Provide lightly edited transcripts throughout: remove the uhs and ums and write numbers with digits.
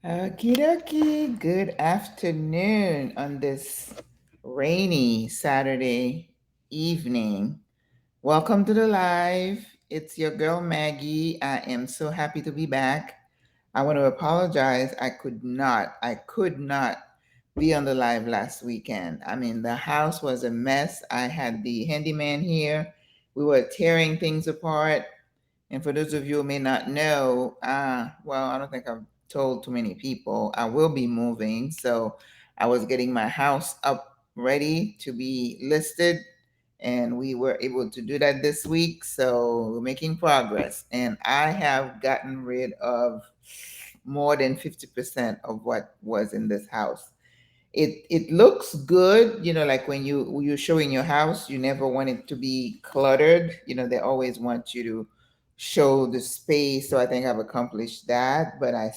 Okie dokie. Good afternoon on this rainy Saturday evening. Welcome to the live. It's your girl Maggie. I am so happy to be back. I want to apologize. I could not be on the live last weekend. I mean, the house was a mess. I had the handyman here. We were tearing things apart. And for those of you who may not know, well, I don't think I've told too many people, I will be moving. So I was getting my house up ready to be listed, and we were able to do that this week. So we're making progress. And I have gotten rid of more than 50% of what was in this house. It looks good, like when you're showing your house, you never want it to be cluttered. They always want you to show the space. So I think I've accomplished that, but I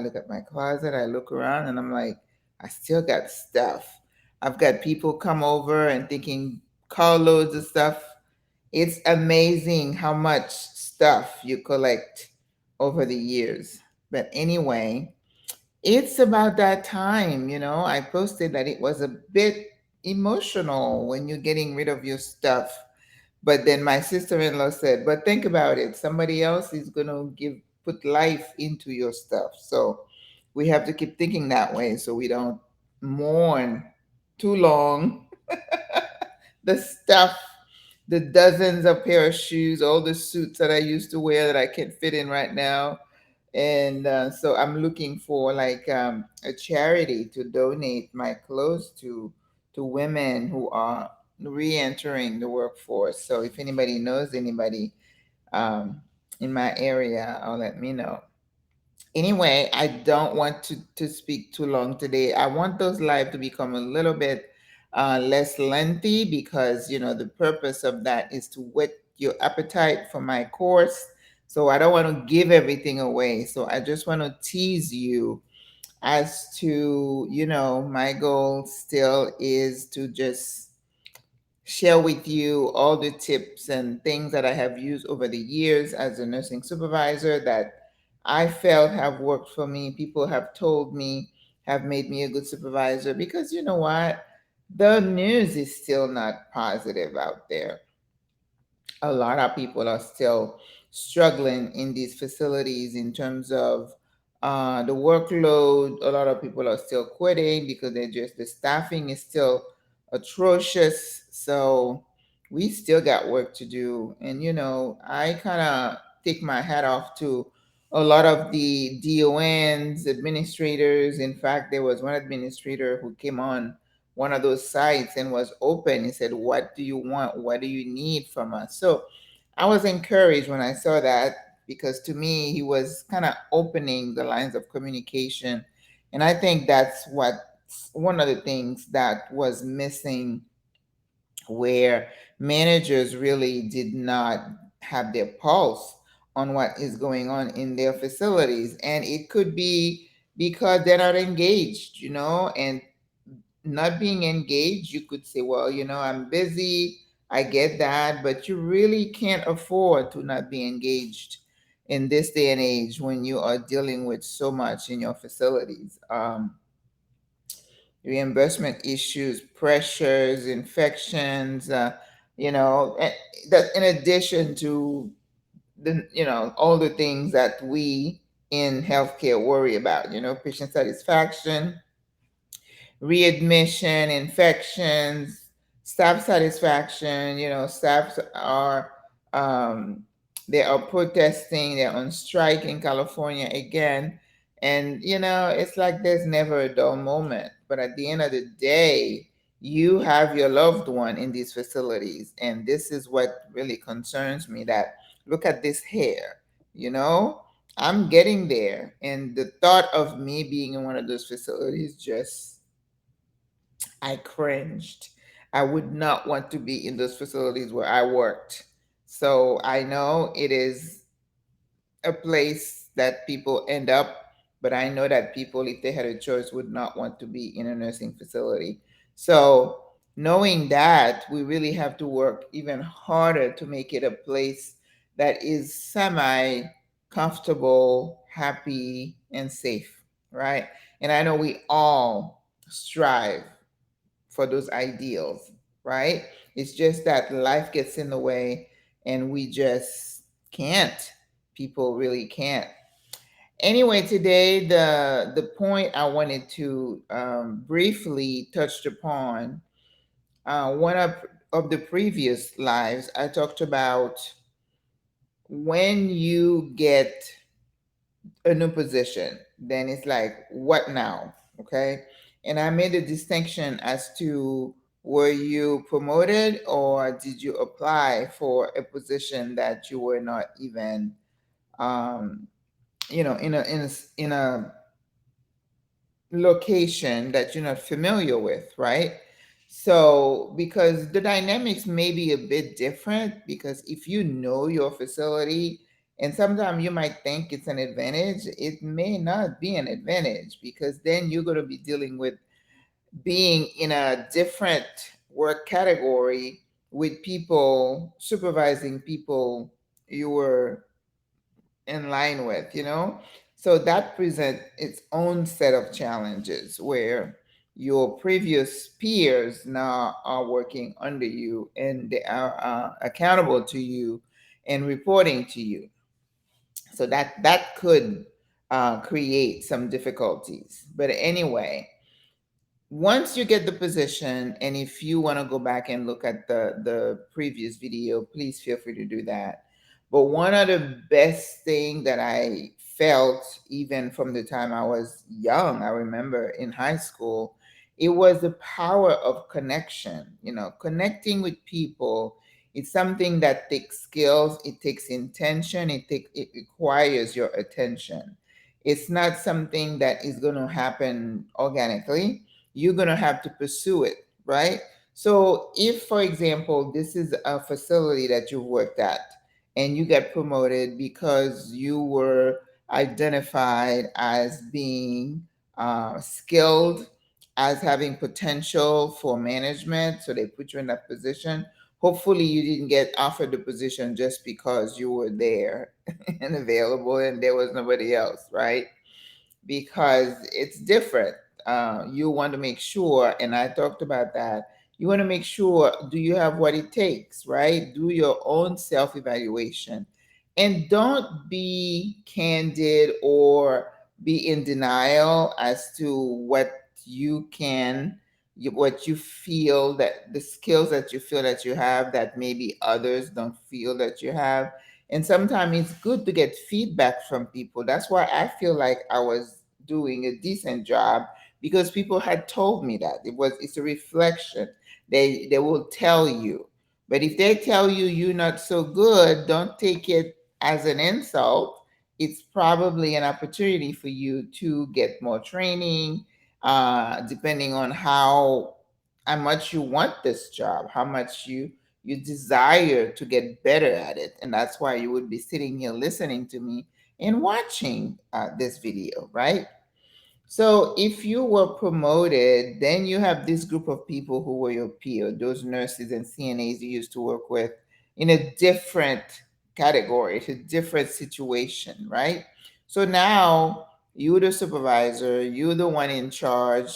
look at my closet, I look around, and I'm like, I still got stuff. I've got people come over and thinking carloads of stuff. It's amazing how much stuff you collect over the years. But anyway, it's about that time. I posted that it was a bit emotional when you're getting rid of your stuff. But then my sister-in-law said, but think about it. Somebody else is going to put life into your stuff. So we have to keep thinking that way so we don't mourn too long the stuff, the dozens of pair of shoes, all the suits that I used to wear that I can't fit in right now. And so I'm looking for like a charity to donate my clothes to women who are re-entering the workforce. So if anybody knows anybody um, in my area, I'll let me know. Anyway, I don't want to speak too long today. I want those live to become a little bit less lengthy because, the purpose of that is to whet your appetite for my course. So I don't want to give everything away. So I just want to tease you as to, my goal still is to just share with you all the tips and things that I have used over the years as a nursing supervisor that I felt have worked for me. People have told me have made me a good supervisor because you know what? The news is still not positive out there. A lot of people are still struggling in these facilities in terms of the workload. A lot of people are still quitting because the staffing is still atrocious. So we still got work to do. And, I kind of take my hat off to a lot of the DONs, administrators. In fact, there was one administrator who came on one of those sites and was open. He said, what do you want? What do you need from us? So I was encouraged when I saw that because to me, he was kind of opening the lines of communication. And I think that's one of the things that was missing, where managers really did not have their pulse on what is going on in their facilities. And it could be because they're not engaged, and not being engaged, you could say, well, I'm busy. I get that, but you really can't afford to not be engaged in this day and age when you are dealing with so much in your facilities. Reimbursement issues, pressures, infections, that in addition to all the things that we in healthcare worry about, patient satisfaction, readmission, infections, staff satisfaction. Staffs are um, they are protesting. They're on strike in California again, and it's like there's never a dull moment. But at the end of the day, you have your loved one in these facilities, and this is what really concerns me. That look at this hair, you know. I'm getting there, and the thought of me being in one of those facilities just I cringed. I would not want to be in those facilities where I worked. So I know it is a place that people end up, but I know that people, if they had a choice, would not want to be in a nursing facility. So knowing that, we really have to work even harder to make it a place that is semi comfortable, happy, and safe. right? And I know we all strive for those ideals, right? It's just that life gets in the way and we just can't. People really can't. Anyway, today the point I wanted to briefly touched upon one of the previous lives. I talked about when you get a new position, then it's like, what now? Okay. And I made a distinction as to were you promoted or did you apply for a position that you were not even, um, in a location that you're not familiar with, right? So, because the dynamics may be a bit different, because if you know your facility, and sometimes you might think it's an advantage, it may not be an advantage, because then you're going to be dealing with being in a different work category with people, supervising people you were in line with, So that present its own set of challenges where your previous peers now are working under you and they are accountable to you and reporting to you. So that could create some difficulties. But anyway, once you get the position, and if you want to go back and look at the previous video, please feel free to do that. But one of the best thing that I felt, even from the time I was young, I remember in high school, it was the power of connection. Connecting with people. It's something that takes skills, it takes intention, it requires your attention. It's not something that is going to happen organically. You're going to have to pursue it, right? So, if, for example, this is a facility that you've worked at and you get promoted because you were identified as being skilled, as having potential for management, so they put you in that position. Hopefully, you didn't get offered the position just because you were there and available and there was nobody else, right? Because it's different. You want to make sure, and I talked about that. You want to make sure, do you have what it takes, right? Do your own self evaluation. And don't be candid or be in denial as to what you can, what you feel, that the skills that you feel that you have that maybe others don't feel that you have. And sometimes it's good to get feedback from people. That's why I feel like I was doing a decent job, because people had told me that it's a reflection. They will tell you. But if they tell you you're not so good, don't take it as an insult. It's probably an opportunity for you to get more training, depending on how much you want this job, how much you desire to get better at it. And that's why you would be sitting here listening to me and watching this video, right? So if you were promoted, then you have this group of people who were your peer, those nurses and CNAs you used to work with, in a different category, it's a different situation, right? So now you're the supervisor, you're the one in charge,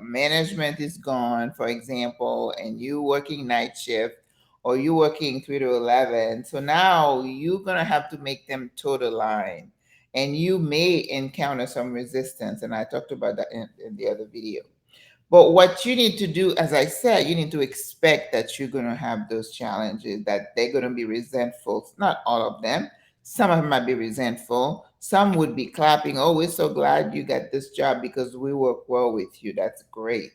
management is gone, for example, and you working night shift or you working 3 to 11. So now you're going to have to make them toe the line, and you may encounter some resistance. And I talked about that in the other video. But what you need to do, as I said, you need to expect that you're going to have those challenges, that they're going to be resentful. Not all of them. Some of them might be resentful. Some would be clapping, oh, we're so glad you got this job because we work well with you. That's great.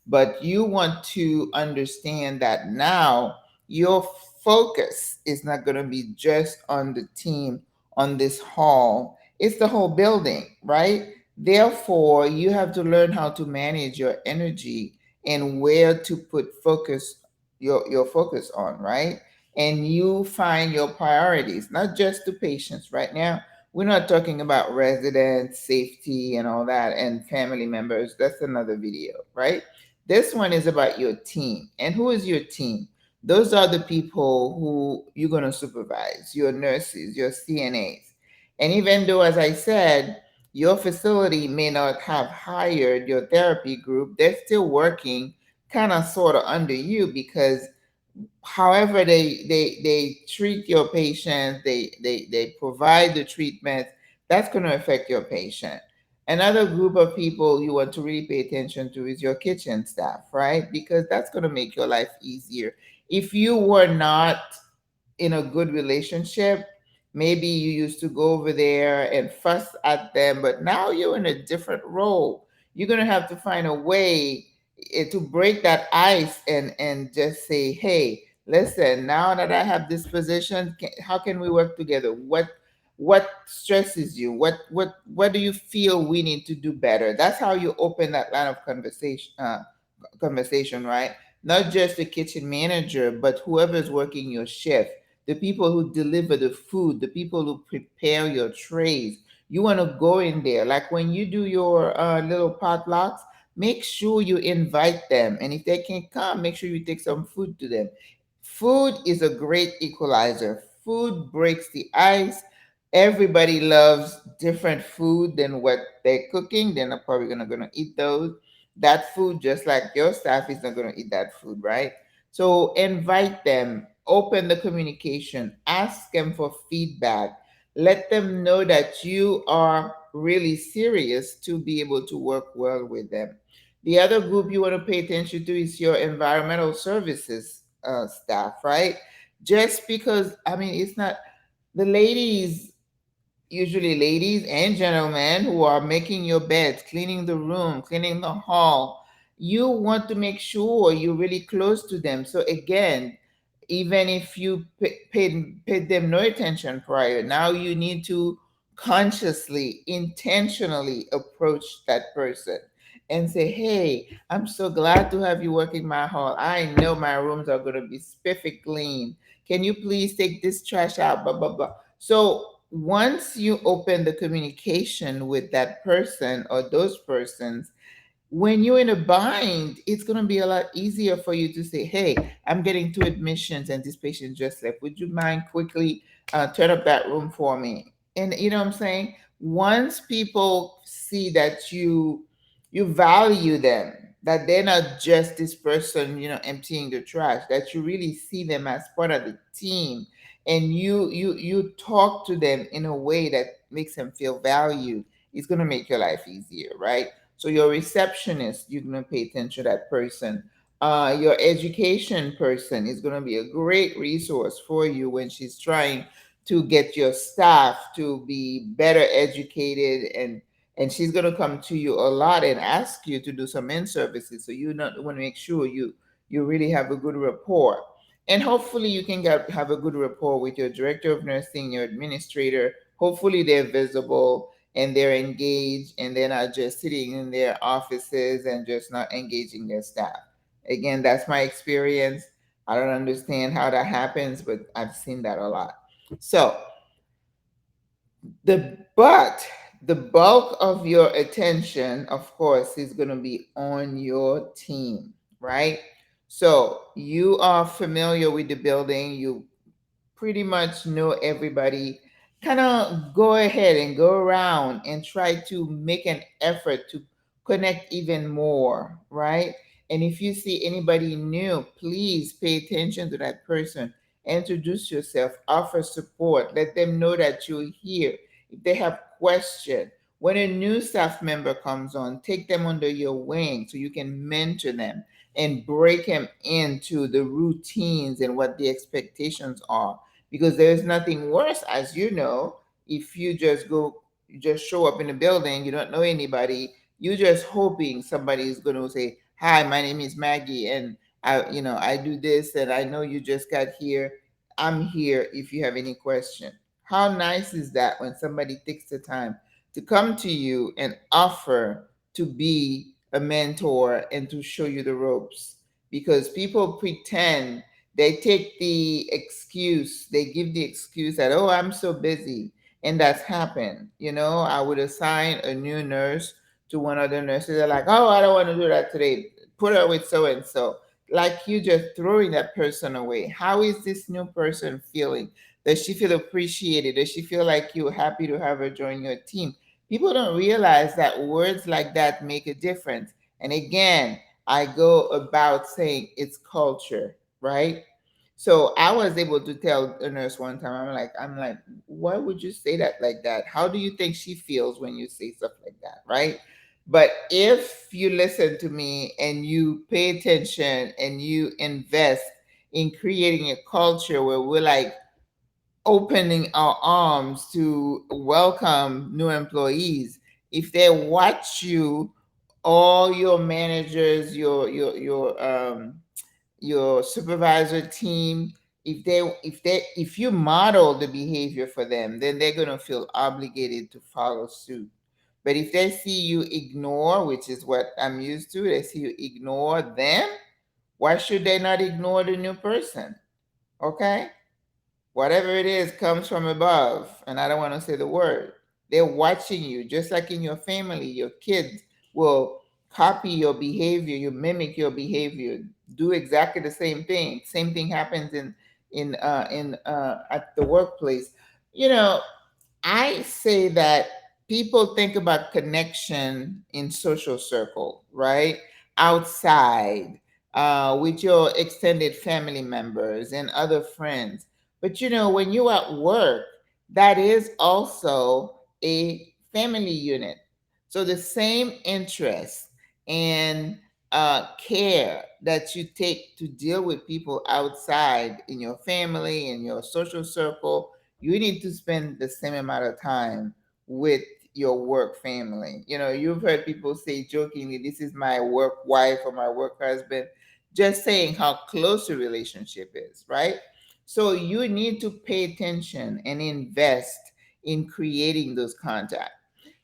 But you want to understand that now your focus is not going to be just on the team, on this hall. It's the whole building, right? Therefore, you have to learn how to manage your energy and where to put your focus on, right? And you find your priorities, not just the patients. Right now, we're not talking about residents, safety, and all that, and family members. That's another video, right? This one is about your team. And who is your team? Those are the people who you're going to supervise, your nurses, your CNAs. And even though, as I said, your facility may not have hired your therapy group. They're still working kind of sort of under you, because however they treat your patients, they provide the treatment, that's going to affect your patient. Another group of people you want to really pay attention to is your kitchen staff, right? Because that's going to make your life easier. If you were not in a good relationship, maybe you used to go over there and fuss at them, but now you're in a different role. You're going to have to find a way to break that ice and just say, hey, listen, now that I have this position, how can we work together? What stresses you? What do you feel we need to do better? That's how you open that line of conversation, right? Not just the kitchen manager, but whoever's working your shift, the people who deliver the food, the people who prepare your trays. You want to go in there. Like when you do your little potlucks, make sure you invite them. And if they can't come, make sure you take some food to them. Food is a great equalizer. Food breaks the ice. Everybody loves different food than what they're cooking. They're not probably gonna eat those. That food, just like your staff is not gonna eat that food, right? So invite them, open the communication, ask them for feedback, let them know that you are really serious to be able to work well with them. The other group you want to pay attention to is your environmental services staff, right? Just because, I mean, it's not the ladies, usually ladies and gentlemen, who are making your beds, cleaning the room, cleaning the hall. You want to make sure you're really close to them. So again, even if you paid them no attention prior, now you need to consciously, intentionally approach that person and say, hey, I'm so glad to have you working my hall. I know my rooms are going to be spiffy clean. Can you please take this trash out? Blah, blah, blah. So once you open the communication with that person or those persons, when you're in a bind, it's going to be a lot easier for you to say, hey, I'm getting two admissions and this patient just left. Would you mind quickly turn up that room for me? And you know what I'm saying? Once people see that you value them, that they're not just this person, emptying the trash, that you really see them as part of the team, and you talk to them in a way that makes them feel valued, it's going to make your life easier, right? So your receptionist, you're gonna pay attention to that person. Your education person is gonna be a great resource for you when she's trying to get your staff to be better educated, and she's gonna come to you a lot and ask you to do some in services. So you not want to make sure you really have a good rapport. And hopefully you can have a good rapport with your director of nursing, your administrator. Hopefully they're visible and they're engaged and they're not just sitting in their offices and just not engaging their staff. Again, that's my experience. I don't understand how that happens, but I've seen that a lot. So but the bulk of your attention, of course, is going to be on your team, right? So you are familiar with the building. You pretty much know everybody. Kind of go ahead and go around and try to make an effort to connect even more, right? And if you see anybody new, please pay attention to that person. Introduce yourself, offer support, let them know that you're here. If they have questions, when a new staff member comes on, take them under your wing so you can mentor them and break them into the routines and what the expectations are, because there's nothing worse, as you know, if you just show up in a building, you don't know anybody, you're just hoping somebody is going to say, hi, my name is Maggie, and I do this, and I know you just got here. I'm here if you have any question. How nice is that when somebody takes the time to come to you and offer to be a mentor and to show you the ropes? Because people pretend, they take the excuse, they give the excuse that, oh, I'm so busy. And that's happened. I would assign a new nurse to one of the nurses. They're like, oh, I don't want to do that today. Put her with so and so. Like you just throwing that person away. How is this new person feeling? Does she feel appreciated? Does she feel like you're happy to have her join your team? People don't realize that words like that make a difference. And again, I go about saying it's culture, right? So I was able to tell a nurse one time, I'm like, why would you say that like that? How do you think she feels when you say stuff like that, right? But if you listen to me and you pay attention and you invest in creating a culture where we're like opening our arms to welcome new employees, if they watch you, all your managers, your supervisor team, if you model the behavior for them, then they're going to feel obligated to follow suit. But if they see you ignore, which is what I'm used to, they see you ignore them, why should they not ignore the new person? Okay? Whatever it is comes from above, and I don't want to say the word. They're watching you, just like in your family. Your kids will copy your behavior, you mimic your behavior, do exactly the same thing. Same thing happens in at the workplace. You know, I say that people think about connection in social circle, right? Outside, with your extended family members and other friends. But when you're at work, that is also a family unit. So the same interest and care that you take to deal with people outside in your family, in your social circle, you need to spend the same amount of time with your work family. You've heard people say jokingly, this is my work wife or my work husband, just saying how close the relationship is, right? So you need to pay attention and invest in creating those contacts.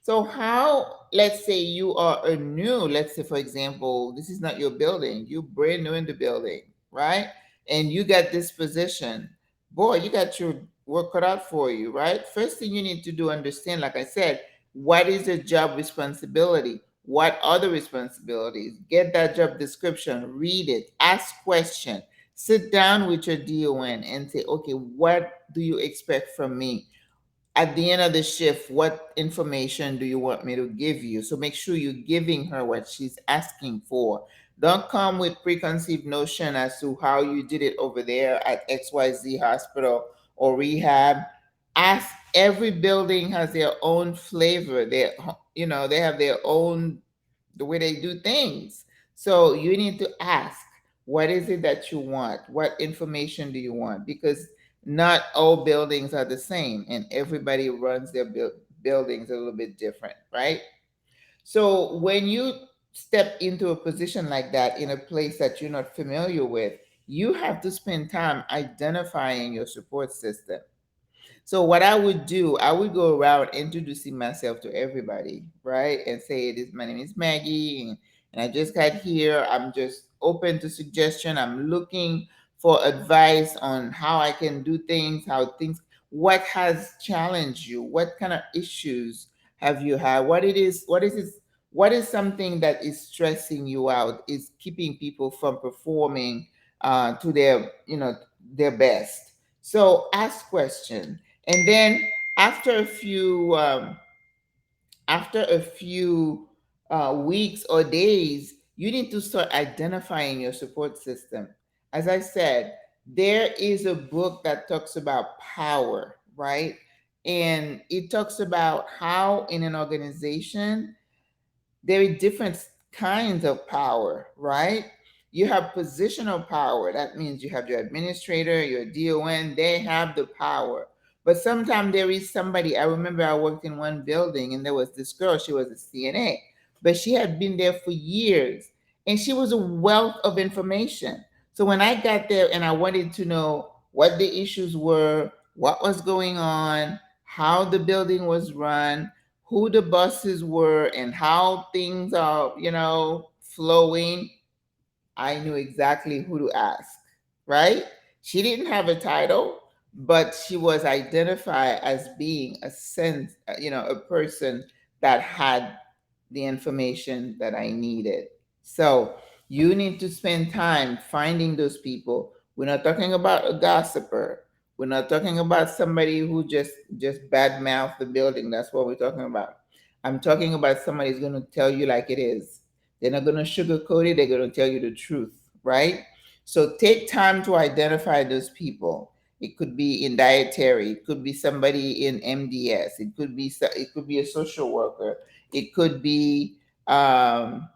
So how, let's say you are a new, let's say for example, this is not your building, you brand new in the building, right? And you got this position. Boy, you got your work cut out for you, right? First thing you need to do, understand, like I said, what is the job responsibility? What are the responsibilities? Get that job description, read it, ask questions, sit down with your DON and say, okay, what do you expect from me? At the end of the shift, what information do you want me to give you? So make sure you're giving her what she's asking for. Don't come with preconceived notion as to how you did it over there at XYZ hospital or rehab. Ask. Every building has their own flavor. They have their own, the way they do things. So you need to ask, what is it that you want? What information do you want? Because not all buildings are the same, and everybody runs their buildings a little bit different, right? So when you step into a position like that in a place that you're not familiar with, you have to spend time identifying your support system. So what I would do, I would go around introducing myself to everybody, right? And say, "This my name is Maggie, and I just got here. I'm just open to suggestion. I'm looking for advice on how I can do things, what has challenged you, what kind of issues have you had, what is something that is stressing you out, is keeping people from performing to their best." So ask questions, and then after a few um, weeks or days, you need to start identifying your support system. As I said, there is a book that talks about power, right? And it talks about how in an organization there are different kinds of power, right? You have positional power. That means you have your administrator, your DON, they have the power. But sometimes there is somebody, I remember I worked in one building and there was this girl, she was a CNA, but she had been there for years and she was a wealth of information. So when I got there and I wanted to know what the issues were, what was going on, how the building was run, who the buses were, and how things are, flowing, I knew exactly who to ask, right? She didn't have a title, but she was identified as being a person that had the information that I needed. So you need to spend time finding those people. We're not talking about a gossiper. We're not talking about somebody who just badmouth the building. That's what we're talking about. I'm talking about somebody who's going to tell you like it is. They're not going to sugarcoat it. They're going to tell you the truth, right? So take time to identify those people. It could be in dietary. It could be somebody in MDS. It could be a social worker. It could be um,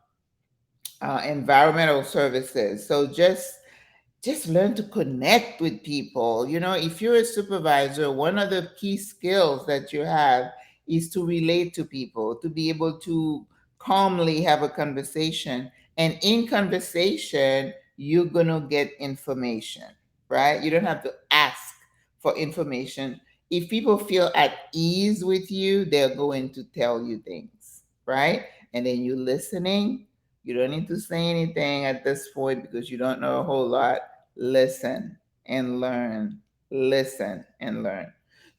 environmental services. So just learn to connect with people. You know, if you're a supervisor, one of the key skills that you have is to relate to people, to be able to calmly have a conversation. And in conversation, you're going to get information, right? You don't have to ask for information. If people feel at ease with you, they're going to tell you things, right? And then you listening. You don't need to say anything at this point because you don't know a whole lot. Listen and learn. Listen and learn.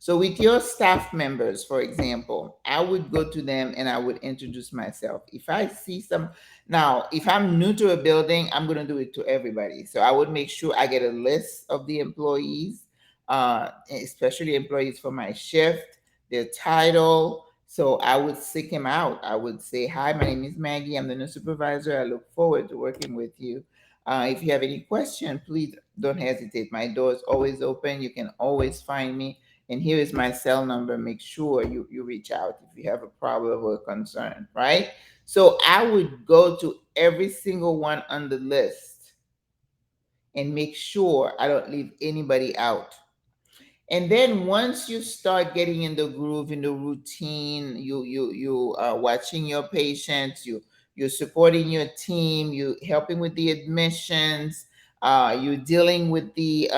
So, with your staff members, for example, I would go to them and I would introduce myself. If I see some, now, if I'm new to a building, I'm going to do it to everybody. So, I would make sure I get a list of the employees, especially employees for my shift, their title. So, I would seek him out. I would say, "Hi, my name is Maggie. I'm the new supervisor. I look forward to working with you. If you have any question, please don't hesitate. My door is always open. You can always find me. And here is my cell number. Make sure you reach out if you have a problem or a concern, right? So I would go to every single one on the list and make sure I don't leave anybody out. And then once you start getting in the groove, in the routine, you are watching your patients, you're supporting your team, you helping with the admissions, you're dealing with the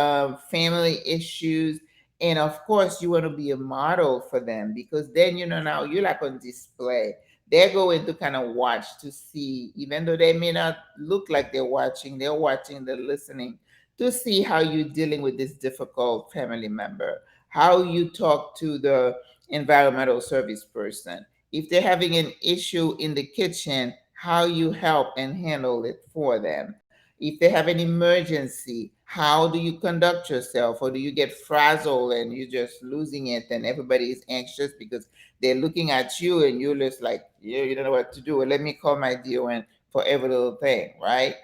family issues, and of course you want to be a model for them, because then now you're like on display. They're going to kind of watch to see, even though they may not look like they're watching, they're listening to see how you're dealing with this difficult family member, how you talk to the environmental service person. If they're having an issue in the kitchen, how you help and handle it for them. If they have an emergency, how do you conduct yourself? Or do you get frazzled and you're just losing it and everybody is anxious because they're looking at you and you're just like, yeah, you don't know what to do. Well, let me call my DON for every little thing, right?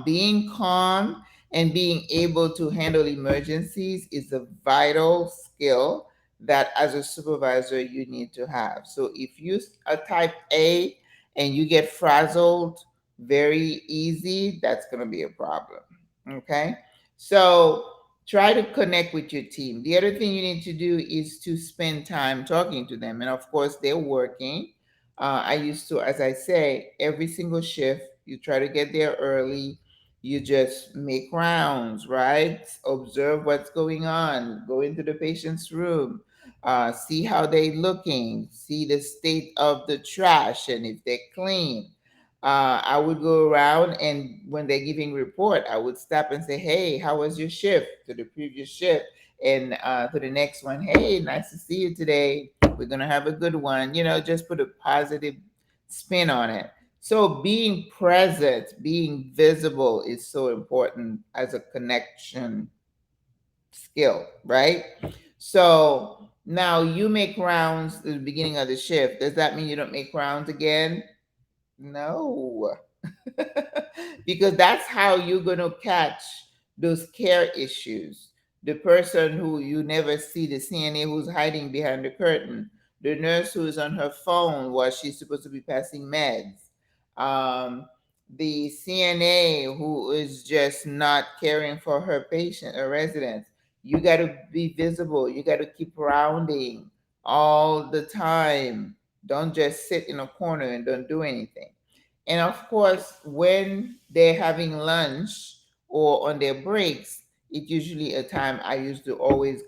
Being calm and being able to handle emergencies is a vital skill that as a supervisor you need to have. So if you are type A and you get frazzled very easy, that's going to be a problem. Okay? So try to connect with your team. The other thing you need to do is to spend time talking to them. And of course, they're working. I used to, as I say, every single shift, you try to get there early. You just make rounds, right? Observe what's going on. Go into the patient's room. See how they're looking. See the state of the trash and if they're clean. I would go around and when they're giving report, I would stop and say, "Hey, how was your shift?" To the previous shift, and to the next one, "Hey, nice to see you today. We're gonna have a good one." Just put a positive spin on it. So being present, being visible is so important as a connection skill, right? So now you make rounds at the beginning of the shift. Does that mean you don't make rounds again? No. Because that's how you're going to catch those care issues. The person who you never see, the CNA who's hiding behind the curtain, the nurse who's on her phone while she's supposed to be passing meds, um, the CNA who is just not caring for her patient or residents. You got to be visible. You got to keep rounding all the time. Don't just sit in a corner and don't do anything. And of course, when they're having lunch or on their breaks, it's usually a time I used to always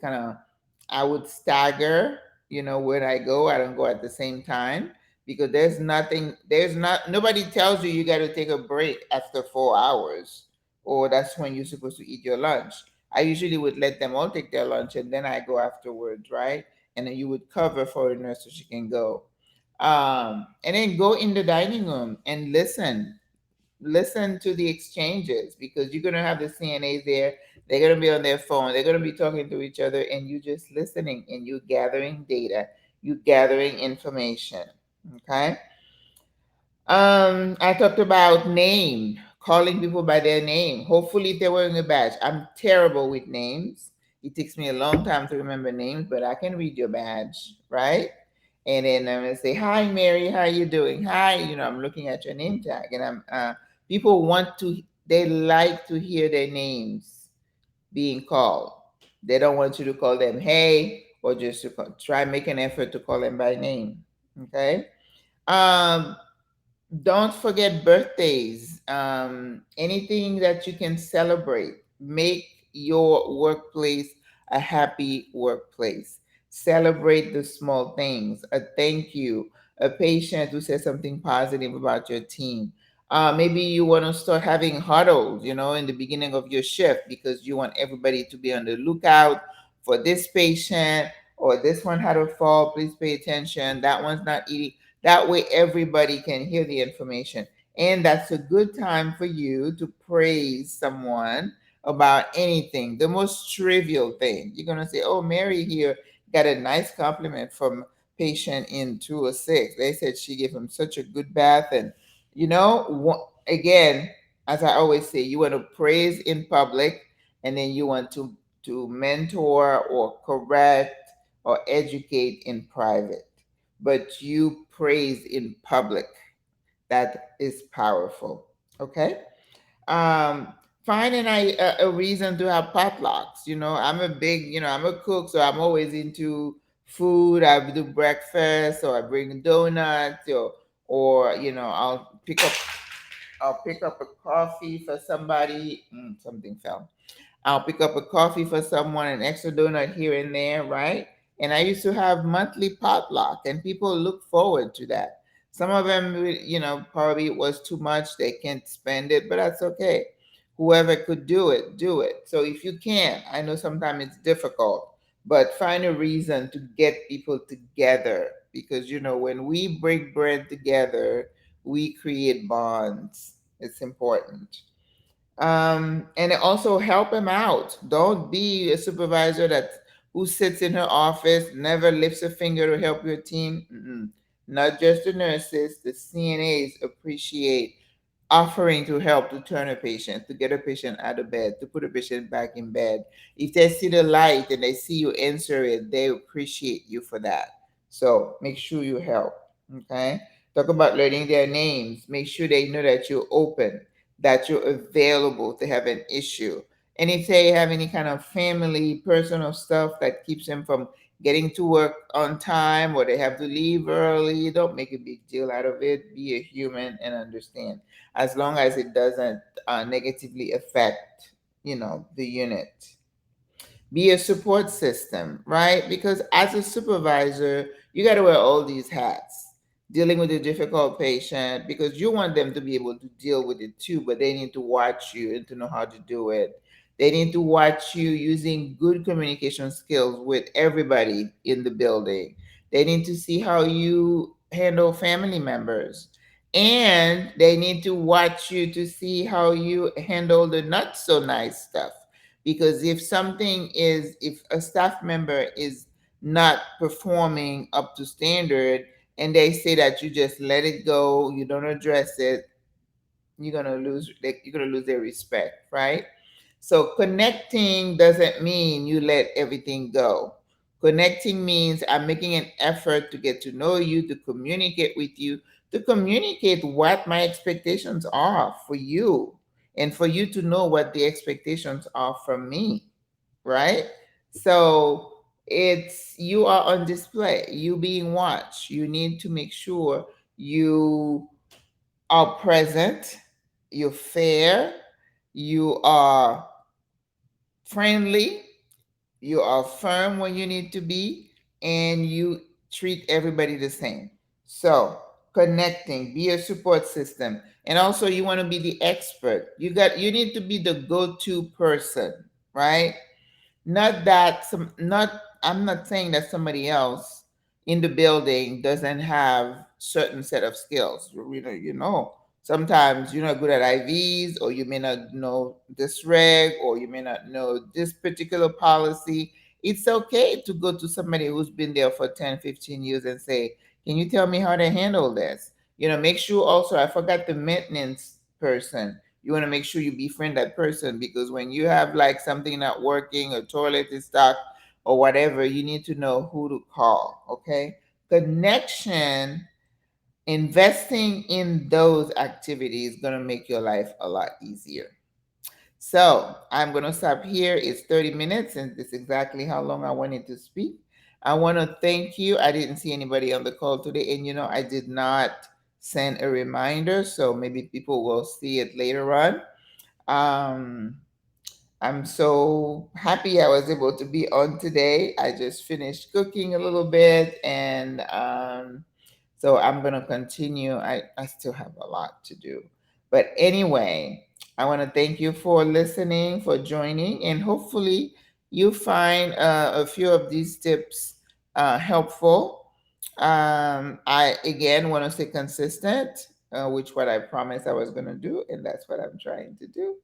I would stagger, when I go, I don't go at the same time because nobody tells you got to take a break after 4 hours or that's when you're supposed to eat your lunch. I usually would let them all take their lunch and then I go afterwards, right? And then you would cover for a nurse so she can go, and then go in the dining room and listen to the exchanges because you're going to have the CNAs there. They're going to be on their phone. They're going to be talking to each other and you just listening and you gathering data you gathering information. Okay. I talked about name, calling people by their name. Hopefully, if they're wearing a badge, I'm terrible with names. It takes me a long time to remember names, but I can read your badge, right? And then I'm gonna say, "Hi, Mary. How you doing? Hi." I'm looking at your name tag, and people want to. They like to hear their names being called. They don't want you to call them hey, or just to try make an effort to call them by name. Okay. Um, don't forget birthdays. Anything that you can celebrate. Make your workplace a happy workplace. Celebrate the small things. A thank you. A patient who says something positive about your team. Maybe you want to start having huddles, in the beginning of your shift because you want everybody to be on the lookout for this patient, or this one had a fall. Please pay attention. That one's not eating. That way, everybody can hear the information. And that's a good time for you to praise someone about anything, the most trivial thing. You're going to say, "Oh, Mary here got a nice compliment from patient in 206. They said she gave him such a good bath." And, again, as I always say, you want to praise in public, and then you want to mentor or correct or educate in private, but you praise in public. That is powerful. Okay. Um, Finding a reason to have potlucks. I'm a big, I'm a cook, so I'm always into food. I do breakfast, or I bring donuts, or I'll pick up a coffee for somebody. Something fell. I'll pick up a coffee for someone, an extra donut here and there, right? And I used to have monthly potluck, and people look forward to that. Some of them, probably it was too much, they can't spend it, but that's okay. Whoever could do it, do it. So if you can't, I know sometimes it's difficult, but find a reason to get people together, because when we break bread together, we create bonds. It's important. And also help him out. Don't be a supervisor that who sits in her office, never lifts a finger to help your team. Mm-mm. Not just the nurses, the CNAs appreciate offering to help to turn a patient, to get a patient out of bed, to put a patient back in bed. If they see the light and they see you answer it, they appreciate you for that. So make sure you help. Okay. Talk about learning their names. Make sure they know that you're open, that you're available to have an issue. And if they have any kind of family, personal stuff that keeps them from getting to work on time, or they have to leave early, don't make a big deal out of it. Be a human and understand, as long as it doesn't negatively affect the unit. Be a support system, right? Because as a supervisor, you got to wear all these hats, dealing with a difficult patient, because you want them to be able to deal with it too, but they need to watch you and to know how to do it. They need to watch you using good communication skills with everybody in the building. They need to see how you handle family members, and they need to watch you to see how you handle the not so nice stuff. Because if a staff member is not performing up to standard, and they say that you just let it go, you don't address it, you're gonna lose their respect, right? So connecting doesn't mean you let everything go. Connecting means I'm making an effort to get to know you, to communicate with you, to communicate what my expectations are for you, and for you to know what the expectations are from me, right? So it's you are on display, you being watched. You need to make sure you are present, you're fair, you are friendly, you are firm when you need to be, and you treat everybody the same. So, connecting, be a support system. And also you want to be the expert. You need to be the go-to person, right? Not that some not I'm not saying that somebody else in the building doesn't have certain set of skills. Sometimes you're not good at IVs, or you may not know this reg, or you may not know this particular policy, It's okay to go to somebody who's been there for 10, 15 years and say, can you tell me how to handle this? Make sure also, I forgot the maintenance person. You want to make sure you befriend that person, because when you have like something not working, a toilet is stuck or whatever, you need to know who to call. Okay. Connection, investing in those activities is going to make your life a lot easier. So I'm going to stop here. It's 30 minutes, and it's exactly how long I wanted to speak. I want to thank you. I didn't see anybody on the call today, and I did not send a reminder, so maybe people will see it later on. Um, I'm so happy I was able to be on today. I just finished cooking a little bit, and so I'm going to continue. I still have a lot to do. But anyway, I want to thank you for listening, for joining, and hopefully you find a few of these tips helpful. I again want to stay consistent, which what I promised I was going to do, and that's what I'm trying to do.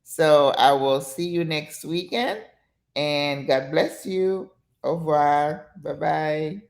So I will see you next weekend, and God bless you. Au revoir. Bye bye.